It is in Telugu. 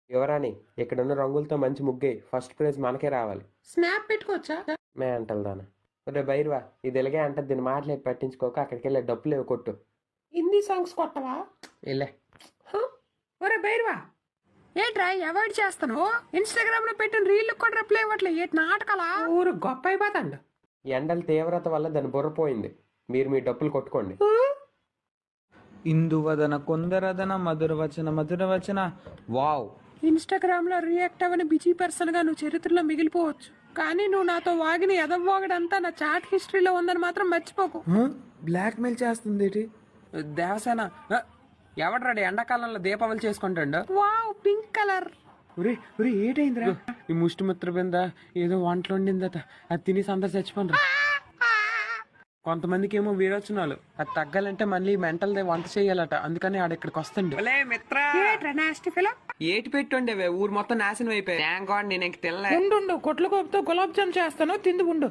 యువరాణి ఇక్కడున్న రంగులతో మంచి ముగ్గేయి, ఫస్ట్ ప్రైజ్ మనకే రావాలి. స్నాప్ పెట్టుకోవచ్చా? మే అంటల్ దానా. రే బైర్వా, ఇది ఇలాగే అంటది, దీని మాటలు పట్టించుకోక అక్కడికి వెళ్ళే డప్పులు కొట్టు. హిందీ సాంగ్స్ కొట్టవా? వెళ్ళే. ఒరే బైర్వా, ఏంట్రా అవాయిడ్ చేస్తాను? ఇన్స్టాగ్రామ్ లో పెట్టిన రీల్ కూడా రిప్లై ఇవ్వట్లేదు. ఏంటి నాటకాలా? ఊరు గొప్ప అయిపోతాండు. ఎండల తీవ్రత వల్ల దాని బుర్ర పోయింది. మీరు మీ డప్పులు కొట్టుకోండి. ఇందువదన కొందరదన మధురవచన మధురవచన. వావ్. ఇన్స్టాగ్రామ్ లో రియాక్ట్ అవ్వని బిజీ పర్సన్ గా నువ్వు చరిత్రలో మిగిలిపోవచ్చు, కానీ నువ్వు నాతో వాగిన ఎదవ్వాగడంతా నా చాట్ హిస్టరీలో ఉందని మాత్రం మర్చిపోకు. బ్లాక్ మెయిల్ చేస్తుంది ఏంటి? దేవసేన ఎవడ్రాడు ఎండాకాలంలో దీపావళి చేసుకుంటాడు? Wow, pink colour. ఏటైందిరా? ఈ ముష్టిమిత్ర బింద ఏదో వంటలు వండిందట, అది తినేసి అందరు చచ్చిపోండి. కొంతమందికి ఏమో వీరోచనాలు, అది తగ్గాలంటే మళ్ళీ మెంటల్ వంట చేయాలట, అందుకని ఆడ ఇక్కడికి వస్తండి. ఏటి పెట్టుండేవే ఊరు మొత్తం నాశనం అయిపోయి. నేను ఇంక తినలే. ఉండు, కొట్ల కోపుతో గులాబ్ జామ్ చేస్తాను, తింది ఉండు.